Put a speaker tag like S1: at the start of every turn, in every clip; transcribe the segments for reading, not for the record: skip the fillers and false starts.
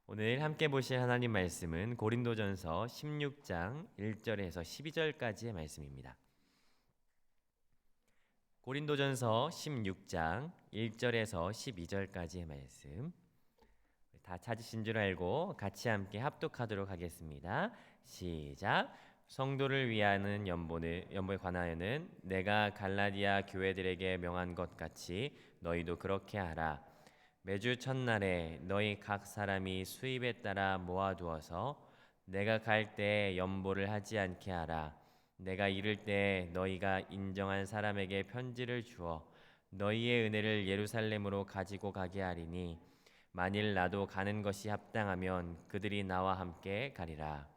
S1: 오늘 함께 보실 하나님 말씀은 고린도전서 16장 1절에서 12절까지의 말씀입니다. 고린도전서 16장 1절에서 12절까지의 말씀. 다 찾으신 줄 알고 같이 함께 합독하도록 하겠습니다. 시작. 성도를 위하는 연보에 관하여는 내가 갈라디아 교회들에게 명한 것 같이 너희도 그렇게 하라. 매주 첫날에 너희 각 사람이 수입에 따라 모아두어서 내가 갈 때 연보를 하지 않게 하라. 내가 이를 때 너희가 인정한 사람에게 편지를 주어 너희의 은혜를 예루살렘으로 가지고 가게 하리니 만일 나도 가는 것이 합당하면 그들이 나와 함께 가리라.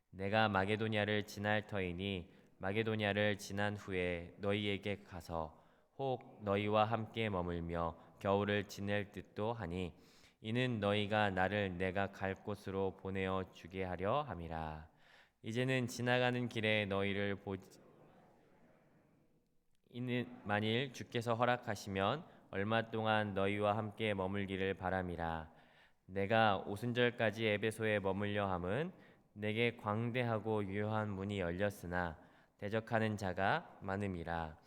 S1: 내가 마게도냐를 지날 터이니 마게도냐를 지난 후에 너희에게 가서 혹 너희와 함께 머물며 겨울을 지낼 듯도 하니 이는 너희가 나를 내가 갈 곳으로 보내어 주게 하려 함이라. 이제는 지나가는 길에 너희를 이는 만일 주께서 허락하시면 얼마 동안 너희와 함께 머물기를 바람이라. 내가 오순절까지 에베소에 머물려 함은 내게 광대하고 유효한 문이 열렸으나 대적하는 자가 많음이라.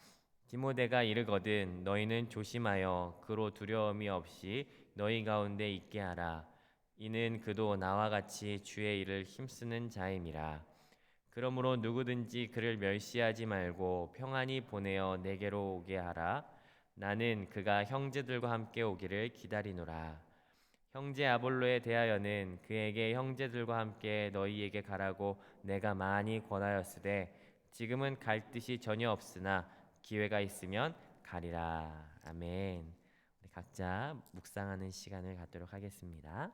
S1: 디모데가 이르거든 너희는 조심하여 그로 두려움이 없이 너희 가운데 있게 하라. 이는 그도 나와 같이 주의 일을 힘쓰는 자임이라. 그러므로 누구든지 그를 멸시하지 말고 평안히 보내어 내게로 오게 하라. 나는 그가 형제들과 함께 오기를 기다리노라. 형제 아볼로에 대하여는 그에게 형제들과 함께 너희에게 가라고 내가 많이 권하였으되 지금은 갈 뜻이 전혀 없으나 기회가 있으면 가리라. 아멘. 우리 각자 묵상하는 시간을 갖도록 하겠습니다.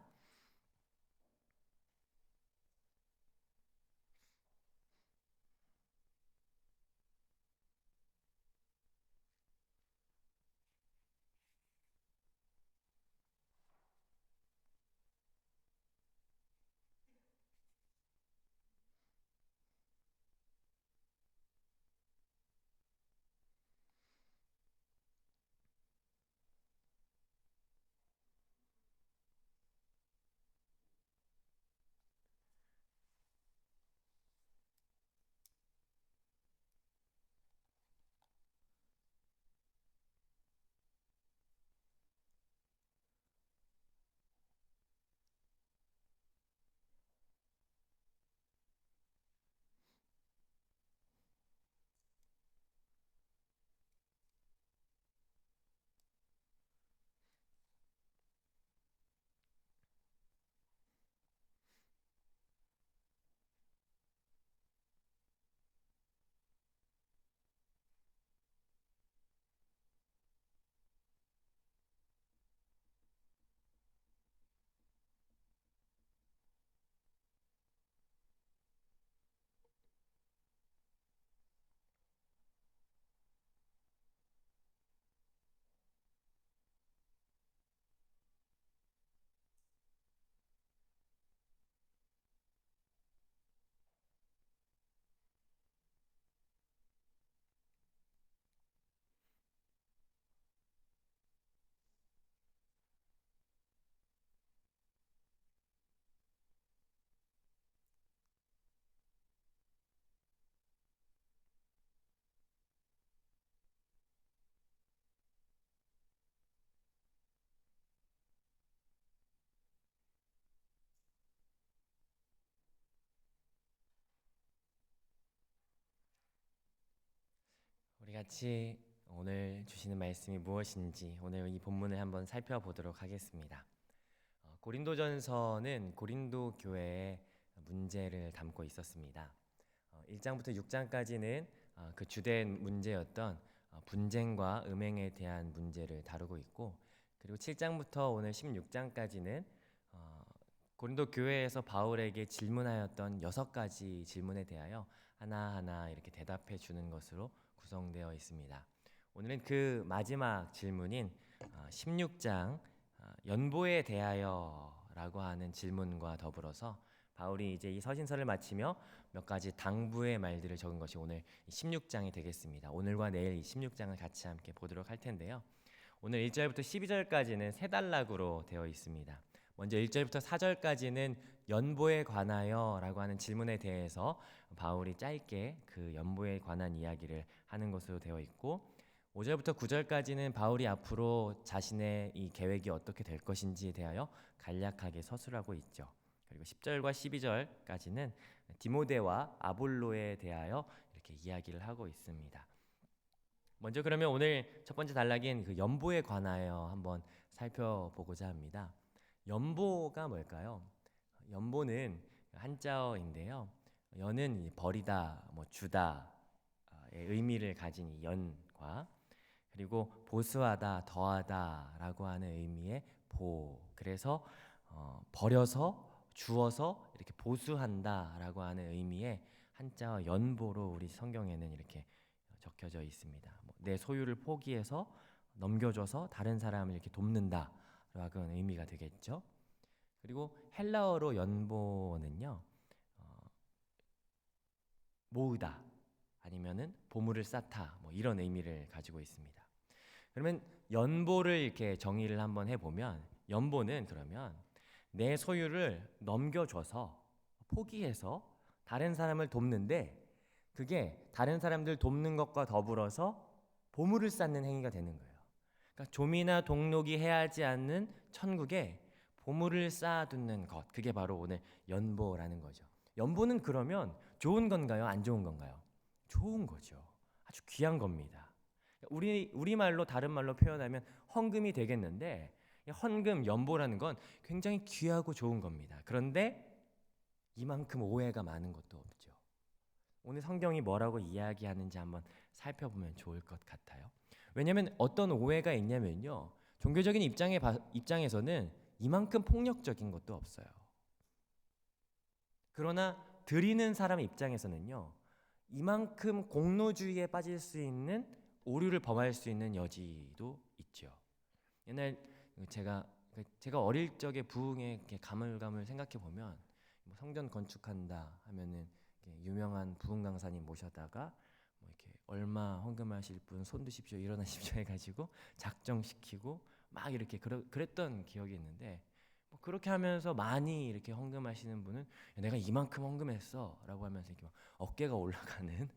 S1: 우리 같이 오늘 주시는 말씀이 무엇인지 오늘 이 본문을 한번 살펴보도록 하겠습니다. 고린도전서는 고린도 교회의 문제를 담고 있었습니다. 1장부터 6장까지는 그 주된 문제였던 분쟁과 음행에 대한 문제를 다루고 있고, 그리고 7장부터 오늘 16장까지는 고린도 교회에서 바울에게 질문하였던 6가지 질문에 대하여 하나하나 이렇게 대답해 주는 것으로 구성되어 있습니다. 오늘은 그 마지막 질문인 16장 연보에 대하여라고 하는 질문과 더불어서 바울이 이제 이 서신서를 마치며 몇 가지 당부의 말들을 적은 것이 오늘 16장이 되겠습니다. 오늘과 내일 이 16장을 같이 함께 보도록 할 텐데요. 오늘 1절부터 12절까지는 세 단락으로 되어 있습니다. 먼저 1절부터 4절까지는 연보에 관하여라고 하는 질문에 대해서 바울이 짧게 그 연보에 관한 이야기를 하는 것으로 되어 있고 5절부터 9절까지는 바울이 앞으로 자신의 이 계획이 어떻게 될 것인지에 대하여 간략하게 서술하고 있죠. 그리고 10절과 12절까지는 디모데와 아볼로에 대하여 이렇게 이야기를 하고 있습니다. 먼저 그러면 오늘 첫 번째 단락인 그 연보에 관하여 한번 살펴보고자 합니다. 연보가 뭘까요? 연보는 한자어인데요. 연은 버리다, 주다의 의미를 가진 이 연과 그리고 보수하다, 더하다라고 하는 의미의 보. 그래서 버려서 주어서 이렇게 보수한다라고 하는 의미의 한자어 연보로 우리 성경에는 이렇게 적혀져 있습니다. 내 소유를 포기해서 넘겨줘서 다른 사람을 이렇게 돕는다라고 하는 의미가 되겠죠. 그리고 헬라어로 연보는요, 모으다 아니면은 보물을 쌓다 이런 의미를 가지고 있습니다. 그러면 연보를 이렇게 정의를 한번 해보면 연보는 그러면 내 소유를 넘겨줘서 포기해서 다른 사람을 돕는데 그게 다른 사람들 돕는 것과 더불어서 보물을 쌓는 행위가 되는 거예요. 그러니까 좀이나 동록이 해하지 않는 천국에 보물을 쌓아두는 것, 그게 바로 오늘 연보라는 거죠. 연보는 그러면 좋은 건가요? 안 좋은 건가요? 좋은 거죠. 아주 귀한 겁니다. 우리말로 다른 말로 표현하면 헌금이 되겠는데 헌금, 연보라는 건 굉장히 귀하고 좋은 겁니다. 그런데 이만큼 오해가 많은 것도 없죠. 오늘 성경이 뭐라고 이야기하는지 한번 살펴보면 좋을 것 같아요. 왜냐하면 어떤 오해가 있냐면요, 종교적인 입장에서는 이만큼 폭력적인 것도 없어요. 그러나 드리는 사람 입장에서는요, 이만큼 공로주의에 빠질 수 있는 오류를 범할 수 있는 여지도 있죠. 옛날 제가 어릴 적에 부흥의 가물가물 생각해 보면 성전 건축한다 하면은 유명한 부흥 강사님 모셔다가 이렇게 얼마 헌금하실 분 손 드십시오, 일어나십시오 해가지고 작정시키고 막 이렇게 그랬던 기억이 있는데 그렇게 하면서 많이 이렇게 헌금하시는 분은 내가 이만큼 헌금했어라고 하면서 이렇게 막 어깨가 올라가는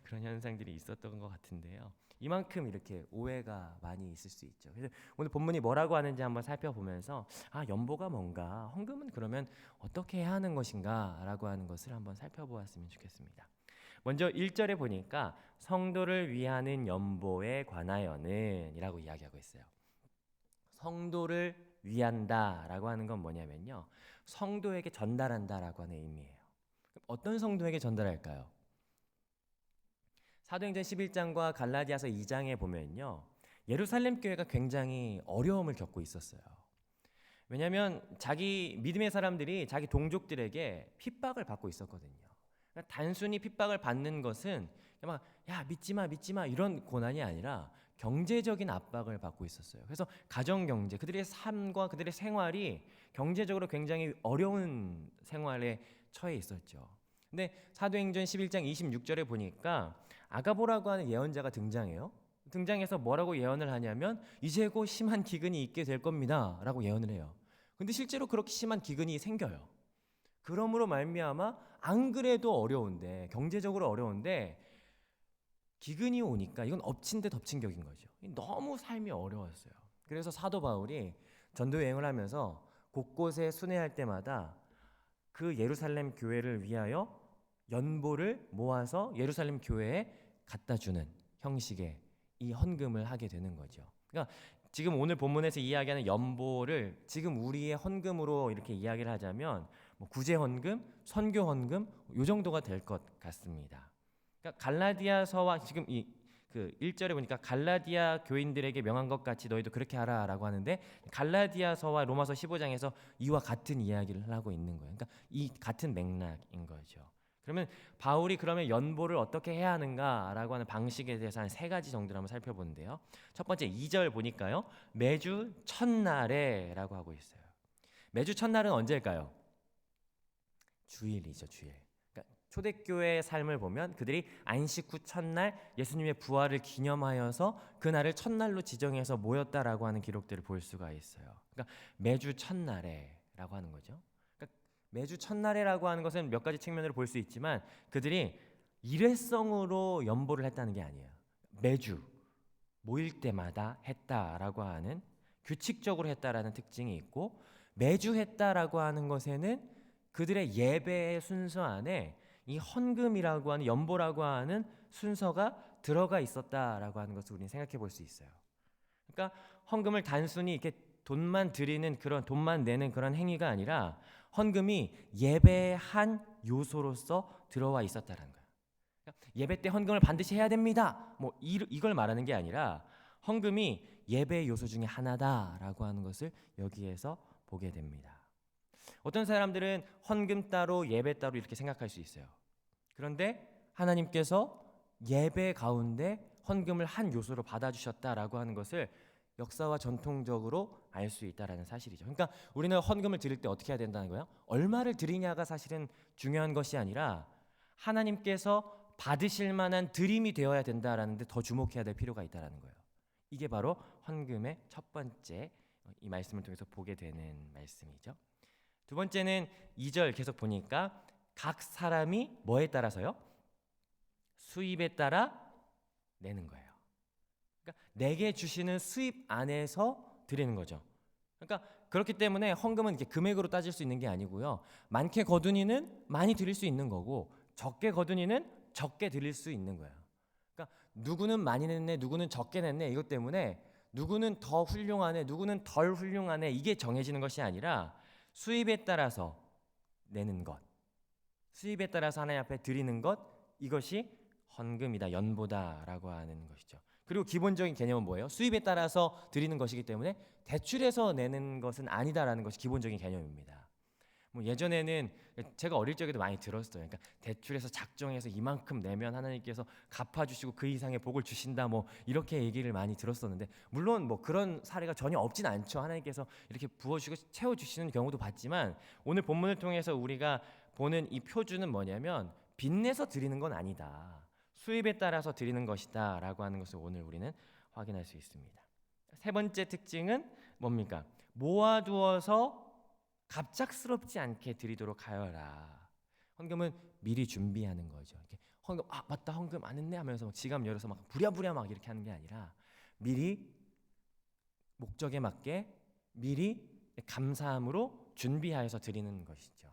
S1: 그런 현상들이 있었던 것 같은데요. 이만큼 이렇게 오해가 많이 있을 수 있죠. 그래서 오늘 본문이 뭐라고 하는지 한번 살펴보면서 연보가 뭔가, 헌금은 그러면 어떻게 해야 하는 것인가라고 하는 것을 한번 살펴보았으면 좋겠습니다. 먼저 1절에 보니까 성도를 위하는 연보에 관하여는 이라고 이야기하고 있어요. 성도를 위한다라고 하는 건 뭐냐면요, 성도에게 전달한다라고 하는 의미예요. 어떤 성도에게 전달할까요? 사도행전 11장과 갈라디아서 2장에 보면요, 예루살렘 교회가 굉장히 어려움을 겪고 있었어요. 왜냐하면 자기 믿음의 사람들이 자기 동족들에게 핍박을 받고 있었거든요. 그러니까 단순히 핍박을 받는 것은 막 믿지 마 이런 고난이 아니라 경제적인 압박을 받고 있었어요. 그래서 가정 경제, 그들의 삶과 그들의 생활이 경제적으로 굉장히 어려운 생활에 처해 있었죠. 근데 사도행전 11장 26절에 보니까 아가보라고 하는 예언자가 등장해요. 등장해서 뭐라고 예언을 하냐면 이제 곧 심한 기근이 있게 될 겁니다 라고 예언을 해요. 근데 실제로 그렇게 심한 기근이 생겨요. 그러므로 말미암아 안 그래도 어려운데, 경제적으로 어려운데 기근이 오니까 이건 엎친 데 덮친 격인 거죠. 너무 삶이 어려웠어요. 그래서 사도 바울이 전도 여행을 하면서 곳곳에 순회할 때마다 그 예루살렘 교회를 위하여 연보를 모아서 예루살렘 교회에 갖다 주는 형식의 이 헌금을 하게 되는 거죠. 그러니까 지금 오늘 본문에서 이야기하는 연보를 지금 우리의 헌금으로 이렇게 이야기를 하자면 구제 헌금, 선교 헌금 요 정도가 될 것 같습니다. 그러니까 갈라디아서와 지금 그 1절에 보니까 갈라디아 교인들에게 명한 것 같이 너희도 그렇게 하라라고 하는데 갈라디아서와 로마서 15장에서 이와 같은 이야기를 하고 있는 거예요. 그러니까 이 같은 맥락인 거죠. 그러면 바울이 그러면 연보를 어떻게 해야 하는가라고 하는 방식에 대해서 한 3가지 정도를 한번 살펴보는데요. 첫 번째 2절 보니까요, 매주 첫날에라고 하고 있어요. 매주 첫날은 언제일까요? 주일이죠, 주일. 그러니까 초대교회의 삶을 보면 그들이 안식 후 첫날 예수님의 부활을 기념하여서 그날을 첫날로 지정해서 모였다라고 하는 기록들을 볼 수가 있어요. 그러니까 매주 첫날에라고 하는 거죠. 그러니까 매주 첫날에라고 하는 것은 몇 가지 측면으로 볼 수 있지만 그들이 일회성으로 연보를 했다는 게 아니에요. 매주 모일 때마다 했다라고 하는 규칙적으로 했다라는 특징이 있고 매주 했다라고 하는 것에는 그들의 예배의 순서 안에 이 헌금이라고 하는 연보라고 하는 순서가 들어가 있었다라고 하는 것을 우리는 생각해 볼 수 있어요. 그러니까 헌금을 단순히 이렇게 돈만 드리는 그런 돈만 내는 그런 행위가 아니라 헌금이 예배의 한 요소로서 들어와 있었다라는 거예요. 그러니까 예배 때 헌금을 반드시 해야 됩니다. 뭐 이걸 말하는 게 아니라 헌금이 예배의 요소 중에 하나다라고 하는 것을 여기에서 보게 됩니다. 어떤 사람들은 헌금 따로 예배 따로 이렇게 생각할 수 있어요. 그런데 하나님께서 예배 가운데 헌금을 한 요소로 받아주셨다라고 하는 것을 역사와 전통적으로 알 수 있다라는 사실이죠. 그러니까 우리는 헌금을 드릴 때 어떻게 해야 된다는 거예요? 얼마를 드리냐가 사실은 중요한 것이 아니라 하나님께서 받으실 만한 드림이 되어야 된다라는 데 더 주목해야 될 필요가 있다라는 거예요. 이게 바로 헌금의 첫 번째 이 말씀을 통해서 보게 되는 말씀이죠. 두 번째는 2절 계속 보니까 각 사람이 뭐에 따라서요? 수입에 따라 내는 거예요. 그러니까 내게 주시는 수입 안에서 드리는 거죠. 그러니까 그렇기 때문에 헌금은 이렇게 금액으로 따질 수 있는 게 아니고요. 많게 거두니는 많이 드릴 수 있는 거고 적게 거두니는 적게 드릴 수 있는 거예요. 그러니까 누구는 많이 냈네, 누구는 적게 냈네 이것 때문에 누구는 더 훌륭하네, 누구는 덜 훌륭하네 이게 정해지는 것이 아니라 수입에 따라서 내는 것, 수입에 따라서 하나님 앞에 드리는 것 이것이 헌금이다, 연보다라고 하는 것이죠. 그리고 기본적인 개념은 뭐예요? 수입에 따라서 드리는 것이기 때문에 대출해서 내는 것은 아니다라는 것이 기본적인 개념입니다. 뭐 예전에는 제가 어릴 적에도 많이 들었어요. 그러니까 대출해서 작정해서 이만큼 내면 하나님께서 갚아주시고 그 이상의 복을 주신다 뭐 이렇게 얘기를 많이 들었었는데 물론 뭐 그런 사례가 전혀 없진 않죠. 하나님께서 이렇게 부어주시고 채워주시는 경우도 봤지만 오늘 본문을 통해서 우리가 보는 이 표준은 뭐냐면 빚내서 드리는 건 아니다. 수입에 따라서 드리는 것이다 라고 하는 것을 오늘 우리는 확인할 수 있습니다. 세 번째 특징은 뭡니까? 모아두어서 갑작스럽지 않게 드리도록 하여라. 헌금은 미리 준비하는 거죠. 이렇게 헌금 맞다 헌금 안 했네 하면서 막 지갑 열어서 막 부랴부랴 막 이렇게 하는 게 아니라 미리 목적에 맞게 미리 감사함으로 준비하여서 드리는 것이죠.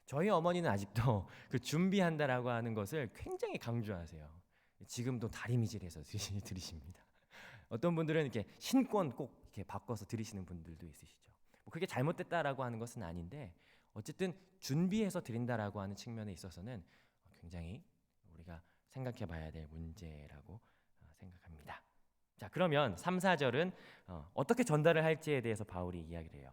S1: 저희 어머니는 아직도 그 준비한다라고 하는 것을 굉장히 강조하세요. 지금도 다리미질해서 드리십니다. 어떤 분들은 이렇게 신권 꼭 이렇게 바꿔서 드리시는 분들도 있으시죠. 뭐 그게 잘못됐다라고 하는 것은 아닌데 어쨌든 준비해서 드린다라고 하는 측면에 있어서는 굉장히 우리가 생각해봐야 될 문제라고 생각합니다. 자, 그러면 3, 4절은 어떻게 전달을 할지에 대해서 바울이 이야기를 해요.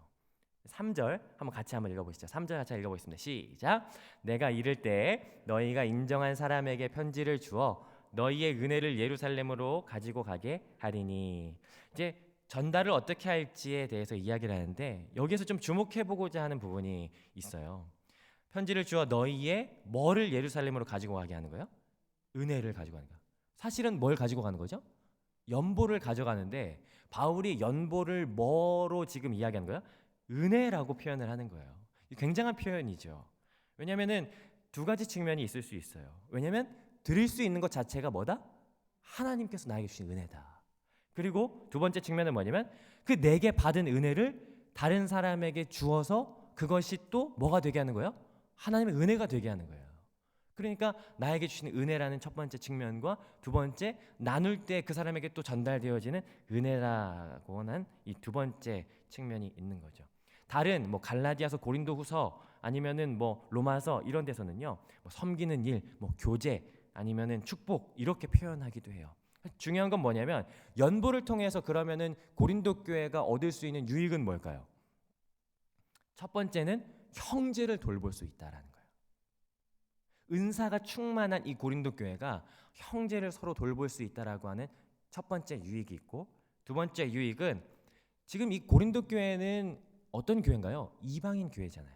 S1: 3절 한번 읽어보시죠. 3절 같이 읽어보겠습니다. 시작. 내가 이를 때 너희가 인정한 사람에게 편지를 주어 너희의 은혜를 예루살렘으로 가지고 가게 하리니. 이제 전달을 어떻게 할지에 대해서 이야기를 하는데 여기에서 좀 주목해보고자 하는 부분이 있어요. 편지를 주어 너희의 뭐를 예루살렘으로 가지고 가게 하는 거예요? 은혜를 가지고 가는 거예요. 사실은 뭘 가지고 가는 거죠? 연보를 가져가는데 바울이 연보를 뭐로 지금 이야기하는 거예요? 은혜라고 표현을 하는 거예요. 굉장한 표현이죠. 왜냐하면 두 가지 측면이 있을 수 있어요. 왜냐하면 드릴 수 있는 것 자체가 뭐다? 하나님께서 나에게 주신 은혜다. 그리고 두 번째 측면은 뭐냐면 그 내게 받은 은혜를 다른 사람에게 주어서 그것이 또 뭐가 되게 하는 거예요? 하나님의 은혜가 되게 하는 거예요. 그러니까 나에게 주시는 은혜라는 첫 번째 측면과 두 번째 나눌 때 그 사람에게 또 전달되어지는 은혜라고 하는 이 두 번째 측면이 있는 거죠. 다른 뭐 갈라디아서 고린도후서 아니면은 뭐 로마서 이런 데서는요 뭐 섬기는 일, 뭐 교제 아니면은 축복 이렇게 표현하기도 해요. 중요한 건 뭐냐면 연보를 통해서 그러면은 고린도 교회가 얻을 수 있는 유익은 뭘까요? 첫 번째는 형제를 돌볼 수 있다라는 거예요. 은사가 충만한 이 고린도 교회가 형제를 서로 돌볼 수 있다라고 하는 첫 번째 유익이 있고 두 번째 유익은 지금 이 고린도 교회는 어떤 교회인가요? 이방인 교회잖아요.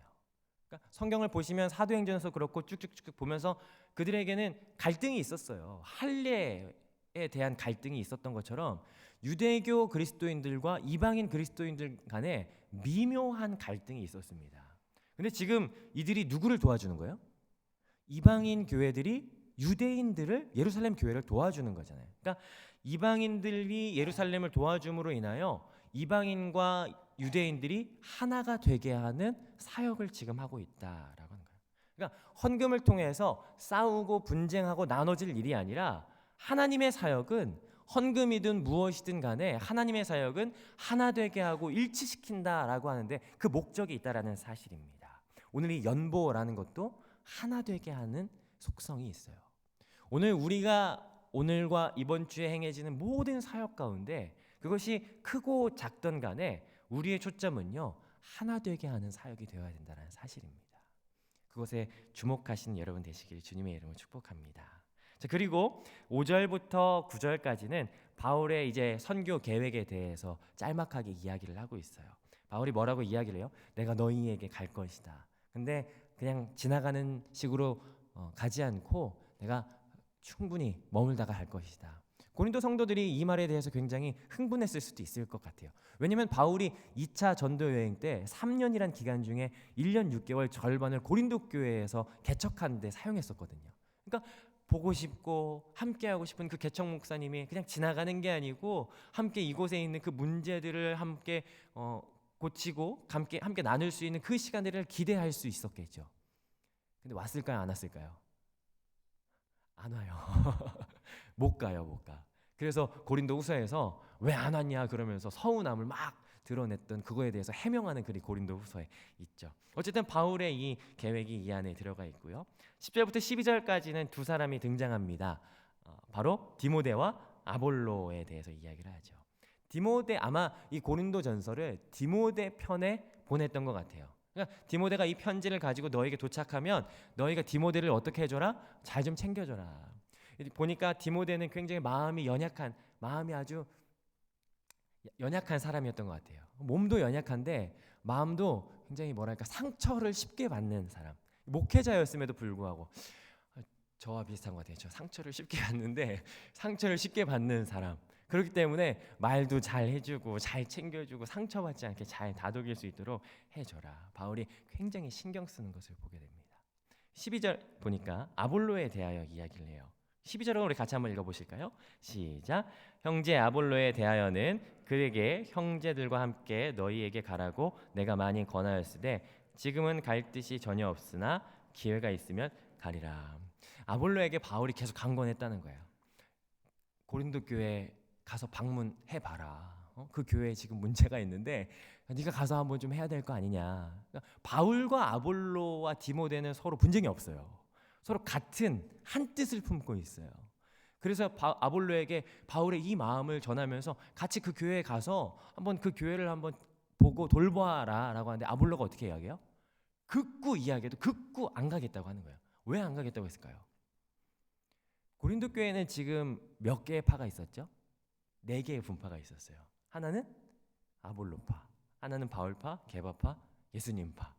S1: 그러니까 성경을 보시면 사도행전에서 그렇고 쭉쭉쭉 보면서 그들에게는 갈등이 있었어요. 할례에 대한 갈등이 있었던 것처럼
S2: 유대교 그리스도인들과 이방인 그리스도인들 간에 미묘한 갈등이 있었습니다. 근데 지금 이들이 누구를 도와주는 거예요? 이방인 교회들이 유대인들을 예루살렘 교회를 도와주는 거잖아요. 그러니까 이방인들이 예루살렘을 도와줌으로 인하여 이방인과 유대인들이 하나가 되게 하는 사역을 지금 하고 있다라고 하는 거예요. 그러니까 헌금을 통해서 싸우고 분쟁하고 나눠질 일이 아니라 하나님의 사역은 헌금이든 무엇이든 간에 하나님의 사역은 하나 되게 하고 일치시킨다라고 하는데 그 목적이 있다라는 사실입니다. 오늘 이 연보라는 것도 하나 되게 하는 속성이 있어요. 오늘과 이번 주에 행해지는 모든 사역 가운데 그것이 크고 작던 간에 우리의 초점은요, 하나 되게 하는 사역이 되어야 된다는 사실입니다. 그것에 주목하시는 여러분 되시길 주님의 이름으로 축복합니다. 자, 그리고 5절부터 9절까지는 바울의 이제 선교 계획에 대해서 짤막하게 이야기를 하고 있어요. 바울이 뭐라고 이야기를 해요? 내가 너희에게 갈 것이다. 근데 그냥 지나가는 식으로 가지 않고 내가 충분히 머물다가 갈 것이다. 고린도 성도들이 이 말에 대해서 굉장히 흥분했을 수도 있을 것 같아요. 왜냐하면 바울이 2차 전도 여행 때 3년이란 기간 중에 1년 6개월 절반을 고린도 교회에서 개척하는 데 사용했었거든요. 그러니까 보고 싶고 함께하고 싶은 그 개척 목사님이 그냥 지나가는 게 아니고 함께 이곳에 있는 그 문제들을 함께 고치고 함께 나눌 수 있는 그 시간들을 기대할 수 있었겠죠. 근데 왔을까요? 안 왔을까요? 안 와요. 못 가요, 못 가. 그래서 고린도후서에서 왜 안 왔냐 그러면서 서운함을 막 드러냈던 그거에 대해서 해명하는 글이 고린도후서에 있죠. 어쨌든 바울의 이 계획이 이 안에 들어가 있고요. 10절부터 12절까지는 두 사람이 등장합니다. 바로 디모데와 아볼로에 대해서 이야기를 하죠. 디모데, 아마 이 고린도 전서를 디모데 편에 보냈던 것 같아요. 그러니까 디모데가 이 편지를 가지고 너에게 도착하면 너희가 디모데를 어떻게 해줘라? 잘 좀 챙겨줘라. 보니까 디모데는 굉장히 마음이 아주 연약한 사람이었던 것 같아요. 몸도 연약한데 마음도 굉장히 뭐랄까 상처를 쉽게 받는 사람. 목회자였음에도 불구하고 저와 비슷한 것 같아요. 저 상처를 쉽게 받는데 상처를 쉽게 받는 사람. 그렇기 때문에 말도 잘 해주고 잘 챙겨주고 상처받지 않게 잘 다독일 수 있도록 해줘라. 바울이 굉장히 신경 쓰는 것을 보게 됩니다. 12절 보니까 아볼로에 대하여 이야기를 해요. 12절을 우리 같이 한번 읽어보실까요? 시작. 형제 아볼로에 대하여는 그에게 형제들과 함께 너희에게 가라고 내가 많이 권하였으되 지금은 갈 뜻이 전혀 없으나 기회가 있으면 가리라. 아볼로에게 바울이 계속 강권했다는 거예요. 고린도 교회 가서 방문해 봐라. 그 교회에 지금 문제가 있는데 네가 가서 한번 좀 해야 될 거 아니냐. 그러니까 바울과 아볼로와 디모데는 서로 분쟁이 없어요. 서로 같은 한 뜻을 품고 있어요. 그래서 아볼로에게 바울의 이 마음을 전하면서 같이 그 교회에 가서 한번 그 교회를 한번 보고 돌보아라라고 하는데 아볼로가 어떻게 이야기해요? 극구 이야기해도 극구 안 가겠다고 하는 거예요. 왜 안 가겠다고 했을까요? 고린도 교회는 지금 몇 개의 파가 있었죠? 4개의 분파가 있었어요. 하나는 아볼로파, 하나는 바울파, 게바파, 예수님파,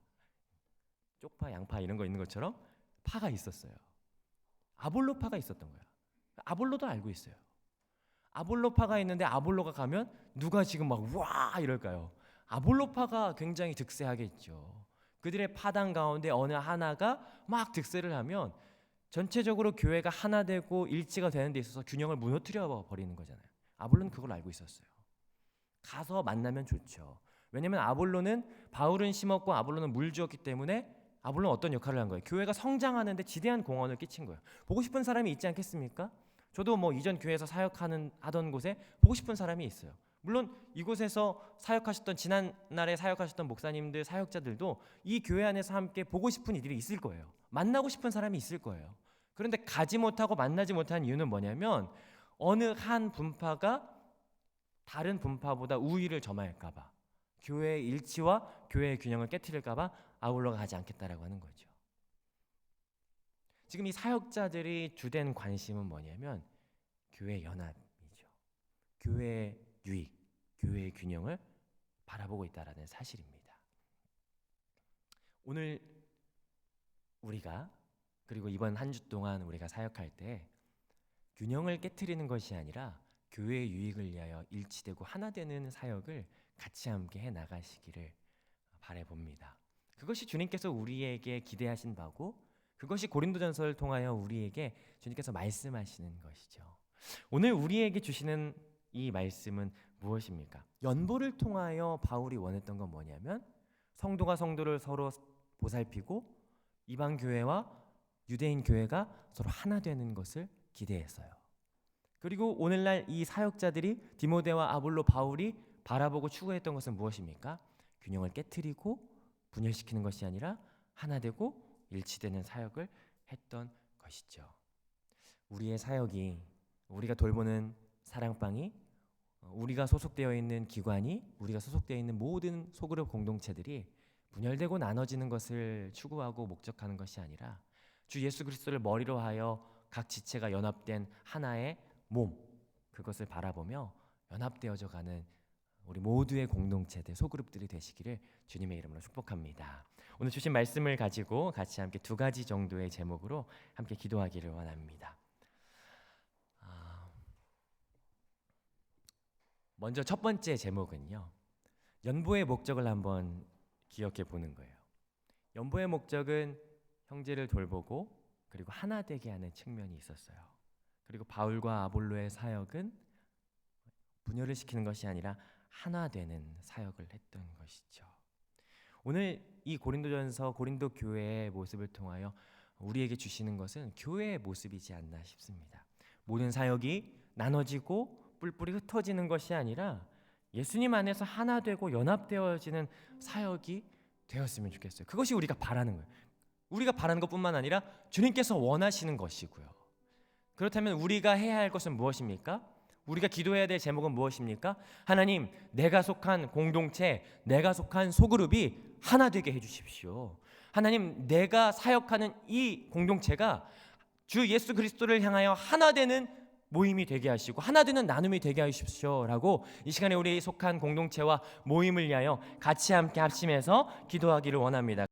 S2: 쪽파, 양파 이런 거 있는 것처럼 파가 있었어요. 아볼로파가 있었던 거예요. 아볼로도 알고 있어요. 아볼로파가 있는데 아볼로가 가면 누가 지금 막 와 이럴까요? 아볼로파가 굉장히 득세하겠죠. 그들의 파당 가운데 어느 하나가 막 득세를 하면 전체적으로 교회가 하나 되고 일치가 되는 데 있어서 균형을 무너뜨려 버리는 거잖아요. 아볼로는 그걸 알고 있었어요. 가서 만나면 좋죠. 왜냐하면 바울은 심었고 아볼로는 물 주었기 때문에 아볼로는 어떤 역할을 한 거예요? 교회가 성장하는데 지대한 공헌을 끼친 거예요. 보고 싶은 사람이 있지 않겠습니까? 저도 이전 교회에서 하던 곳에 보고 싶은 사람이 있어요. 물론 이곳에서 지난날에 사역하셨던 목사님들, 사역자들도 이 교회 안에서 함께 보고 싶은 이들이 있을 거예요. 만나고 싶은 사람이 있을 거예요. 그런데 가지 못하고 만나지 못한 이유는 뭐냐면 어느 한 분파가 다른 분파보다 우위를 점할까 봐, 교회의 일치와 교회의 균형을 깨트릴까 봐 아울러가 가지 않겠다라고 하는 거죠. 지금 이 사역자들이 주된 관심은 뭐냐면 교회 연합이죠. 교회의 유익, 교회의 균형을 바라보고 있다라는 사실입니다. 오늘 우리가 그리고 이번 한 주 동안 우리가 사역할 때 균형을 깨트리는 것이 아니라 교회의 유익을 위하여 일치되고 하나 되는 사역을 같이 함께 해 나가시기를 바라봅니다. 그것이 주님께서 우리에게 기대하신 바고 그것이 고린도전서를 통하여 우리에게 주님께서 말씀하시는 것이죠. 오늘 우리에게 주시는 이 말씀은 무엇입니까? 연보를 통하여 바울이 원했던 건 뭐냐면 성도가 성도를 서로 보살피고 이방 교회와 유대인 교회가 서로 하나 되는 것을 기대했어요. 그리고 오늘날 이 사역자들이 디모데와 아볼로, 바울이 바라보고 추구했던 것은 무엇입니까? 균형을 깨트리고 분열시키는 것이 아니라 하나 되고 일치되는 사역을 했던 것이죠. 우리의 사역이, 우리가 돌보는 사랑방이, 우리가 소속되어 있는 기관이, 우리가 소속되어 있는 모든 소그룹 공동체들이 분열되고 나눠지는 것을 추구하고 목적하는 것이 아니라 주 예수 그리스도를 머리로 하여 각 지체가 연합된 하나의 몸, 그것을 바라보며 연합되어져 가는 우리 모두의 공동체들, 소그룹들이 되시기를 주님의 이름으로 축복합니다. 오늘 주신 말씀을 가지고 같이 함께 두 가지 정도의 제목으로 함께 기도하기를 원합니다. 먼저 첫 번째 제목은요, 연보의 목적을 한번 기억해 보는 거예요. 연보의 목적은 형제를 돌보고 그리고 하나 되게 하는 측면이 있었어요. 그리고 바울과 아볼로의 사역은 분열을 시키는 것이 아니라 하나 되는 사역을 했던 것이죠. 오늘 이 고린도전서 고린도 교회의 모습을 통하여 우리에게 주시는 것은 교회의 모습이지 않나 싶습니다. 모든 사역이 나눠지고 뿔뿔이 흩어지는 것이 아니라 예수님 안에서 하나 되고 연합되어지는 사역이 되었으면 좋겠어요. 그것이 우리가 바라는 거예요. 우리가 바라는 것뿐만 아니라 주님께서 원하시는 것이고요. 그렇다면 우리가 해야 할 것은 무엇입니까? 우리가 기도해야 될 제목은 무엇입니까? 하나님, 내가 속한 공동체, 내가 속한 소그룹이 하나 되게 해주십시오. 하나님, 내가 사역하는 이 공동체가 주 예수 그리스도를 향하여 하나 되는 모임이 되게 하시고 하나 되는 나눔이 되게 하십시오 라고 이 시간에 우리 속한 공동체와 모임을 위하여 같이 함께 합심해서 기도하기를 원합니다.